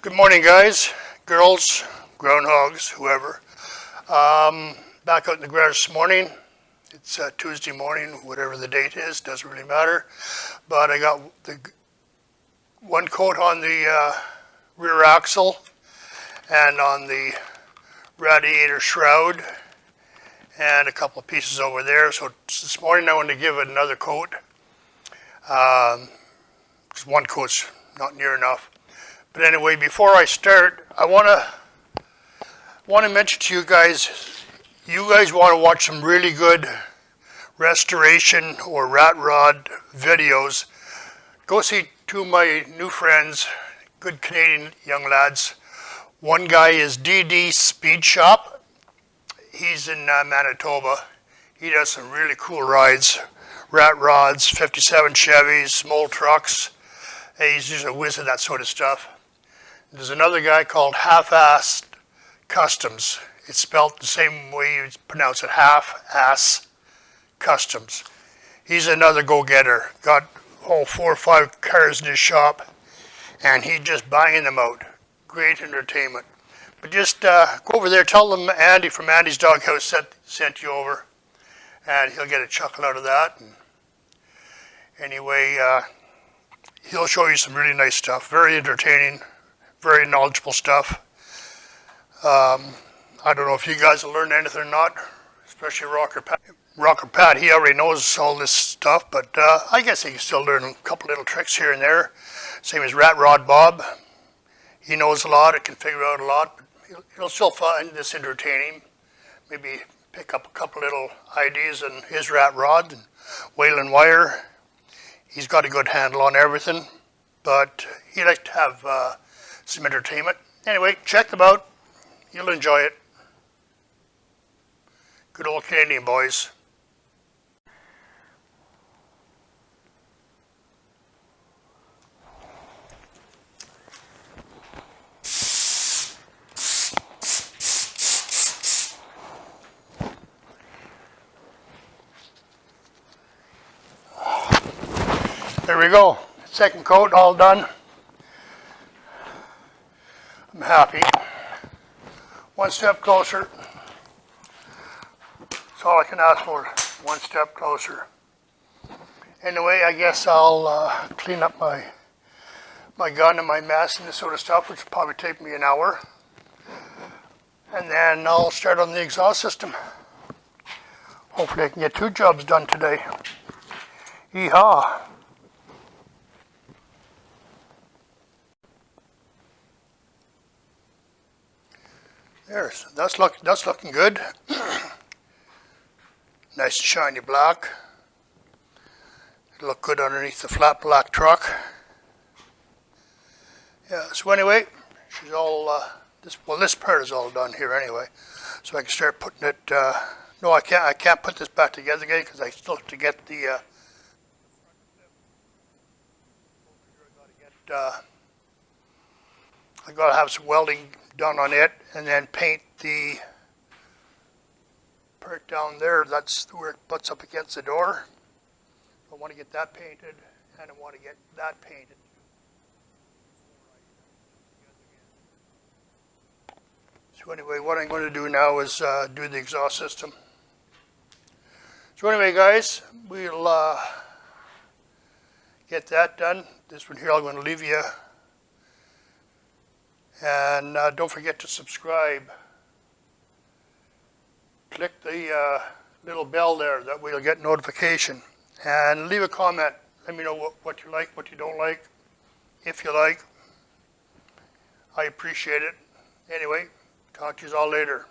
Good morning, guys, girls, groundhogs, whoever. Back out in the garage this morning. It's Tuesday morning, whatever the date is, doesn't really matter. But I got the one coat on the rear axle and on the radiator shroud and a couple of pieces over there. So this morning I want to give it another coat. Because one coat's not near enough. But anyway, before I start, I want to mention to you guys want to watch some really good restoration or rat rod videos. Go see two of my new friends, good Canadian young lads. One guy is DD Speed Shop. He's in Manitoba. He does some really cool rides, rat rods, 57 Chevys, small trucks. He's just a whiz at that sort of stuff. There's another guy called Half-Assed Customs. It's spelled the same way you pronounce it, Half-Ass Customs. He's another go-getter. Got 4 or 5 cars in his shop, and he's just buying them out. Great entertainment. But just go over there, tell them Andy from Andy's Doghouse sent you over, and he'll get a chuckle out of that. And anyway, he'll show you some really nice stuff. Very entertaining. Very knowledgeable stuff. I don't know if you guys have learned anything or not, especially Rocker Pat. He already knows all this stuff, but I guess he can still learn a couple little tricks here and there. Same as Rat Rod Bob. He knows a lot, can figure out a lot, but he'll still find this entertaining. Maybe pick up a couple little ideas in his rat rod and whale wire. He's got a good handle on everything, but he likes to have some entertainment. Anyway, check them out. You'll enjoy it. Good old Canadian boys. There we go. Second coat all done. I'm happy. One step closer. That's all I can ask for. One step closer. Anyway, I guess I'll clean up my gun and my mess and this sort of stuff, which will probably take me an hour. And then I'll start on the exhaust system. Hopefully I can get 2 jobs done today. Yeehaw. There's, that's looking good. Nice shiny black. It'll look good underneath the flat black truck. Yeah, so anyway, she's all, this part is all done here anyway. So I can start putting it, no I can't put this back together again because I still have to get the, I gotta have some welding done on it and then paint the part down there. That's where it butts up against the door. I want to get that painted and I want to get that painted. So anyway, what I'm going to do now is do the exhaust system. So anyway, guys, we'll get that done. This one here I'm going to leave you. And don't forget to subscribe. Click the little bell there, that way you'll get notification. And leave a comment. Let me know what you like, what you don't like. If you like, I appreciate it. Anyway, talk to you all later.